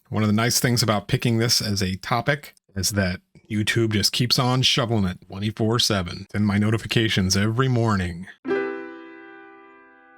One of the nice things about picking this as a topic is that YouTube just keeps on shoveling it 24/7. It's in my notifications every morning.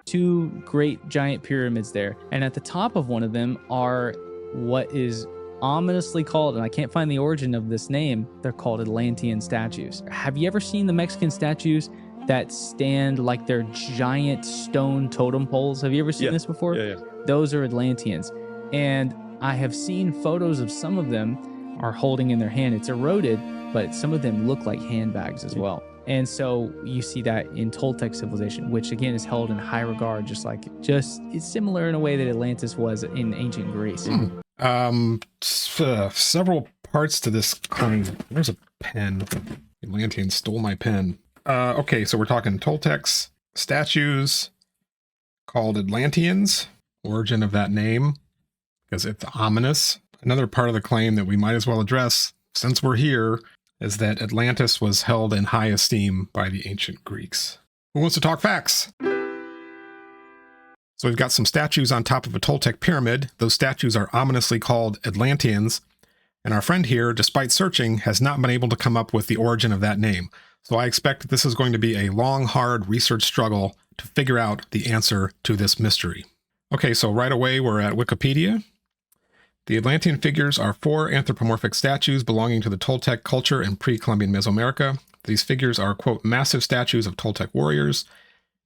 Two great giant pyramids there. And at the top of one of them are what is ominously called, and I can't find the origin of this name, they're called Atlantean statues. Have you ever seen the Mexican statues that stand like they're giant stone totem poles? Have you ever seen this before? Yeah. Those are Atlanteans. And I have seen photos of some of them are holding in their hand. It's eroded, but some of them look like handbags as well. And so you see that in Toltec civilization, which again is held in high regard, just it's similar in a way that Atlantis was in ancient Greece. Several parts to this claim. There's a pen. The Atlanteans stole my pen. Okay, so we're talking Toltec's statues called Atlanteans. Origin of that name, because it's ominous. Another part of the claim that we might as well address, since we're here, is that Atlantis was held in high esteem by the ancient Greeks. Who wants to talk facts? So we've got some statues on top of a Toltec pyramid. Those statues are ominously called Atlanteans. And our friend here, despite searching, has not been able to come up with the origin of that name. So I expect this is going to be a long, hard research struggle to figure out the answer to this mystery. Okay, so right away we're at Wikipedia. The Atlantean figures are 4 anthropomorphic statues belonging to the Toltec culture in pre-Columbian Mesoamerica. These figures are, quote, massive statues of Toltec warriors.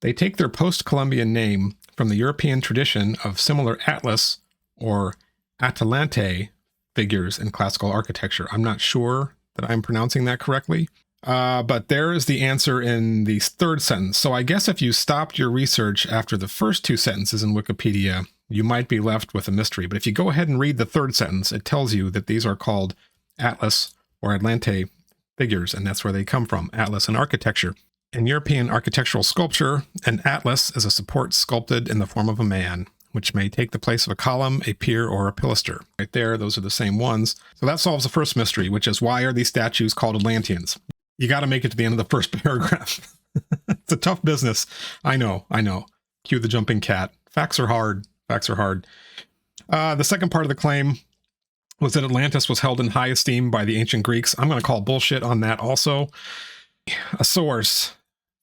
They take their post-Columbian name from the European tradition of similar Atlas or Atalante figures in classical architecture. I'm not sure that I'm pronouncing that correctly, but there is the answer in the third sentence. So I guess if you stopped your research after the first 2 sentences in Wikipedia, you might be left with a mystery. But if you go ahead and read the third sentence, it tells you that these are called Atlas or Atlante figures, and that's where they come from, Atlas in architecture. In European architectural sculpture, an Atlas is a support sculpted in the form of a man, which may take the place of a column, a pier, or a pilaster. Right there, those are the same ones. So that solves the first mystery, which is why are these statues called Atlanteans? You got to make it to the end of the first paragraph. It's a tough business. I know. Cue the jumping cat. Facts are hard. The second part of the claim was that Atlantis was held in high esteem by the ancient Greeks. I'm going to call bullshit on that also. A source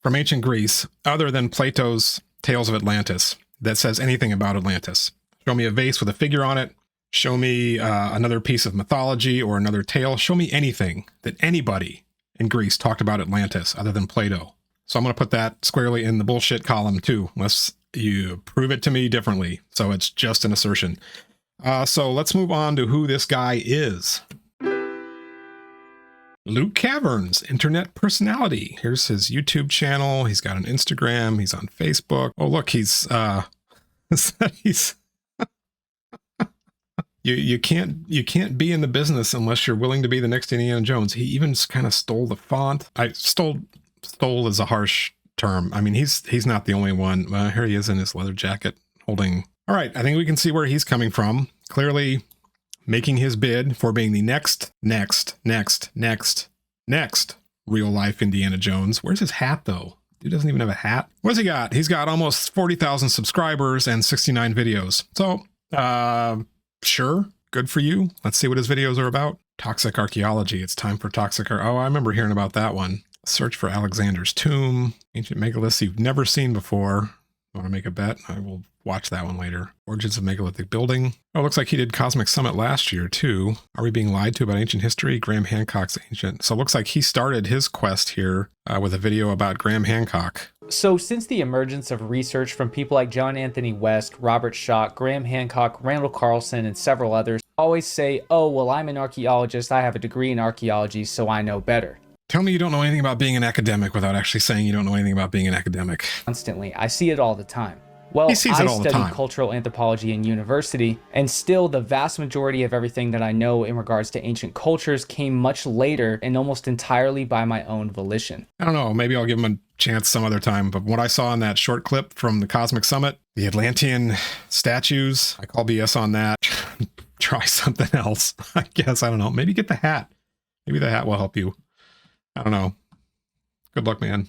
from ancient Greece, other than Plato's Tales of Atlantis, that says anything about Atlantis. Show me a vase with a figure on it. Show me another piece of mythology or another tale. Show me anything that anybody in Greece talked about Atlantis other than Plato. So I'm going to put that squarely in the bullshit column too, unless you prove it to me differently. So it's just an assertion. So let's move on to who this guy is. Luke Caverns, internet personality. Here's his YouTube channel. He's got an Instagram. He's on Facebook. Oh, look, he's you can't be in the business unless you're willing to be the next Indiana Jones. He even kind of stole the font. Stole is a harsh term. I mean, he's not the only one. Here he is in his leather jacket holding. All right, I think we can see where he's coming from. Clearly making his bid for being the next real life Indiana Jones. Where's his hat though? Dude doesn't even have a hat. What's he got? He's got almost 40,000 subscribers and 69 videos. So, sure. Good for you. Let's see what his videos are about. Toxic archaeology. It's time for toxic. Oh, I remember hearing about that one. Search for Alexander's tomb. Ancient megaliths you've never seen before. Want to make a bet? I will watch that one later. Origins of megalithic building. Oh, looks like he did Cosmic Summit last year too. Are we being lied to about ancient history? Graham Hancock's ancient. So it looks like he started his quest here with a video about Graham Hancock. So since the emergence of research from people like John Anthony West, Robert Schoch, Graham Hancock, Randall Carlson, and several others always say, oh, well, I'm an archaeologist. I have a degree in archaeology, so I know better. Tell me you don't know anything about being an academic without actually saying you don't know anything about being an academic. Constantly. I see it all the time. Well, I studied cultural anthropology in university, and still the vast majority of everything that I know in regards to ancient cultures came much later and almost entirely by my own volition. I don't know, maybe I'll give him a chance some other time, but what I saw in that short clip from the Cosmic Summit, the Atlantean statues, I call BS on that. Try something else, I guess. I don't know. Maybe get the hat. Maybe the hat will help you. I don't know. Good luck, man.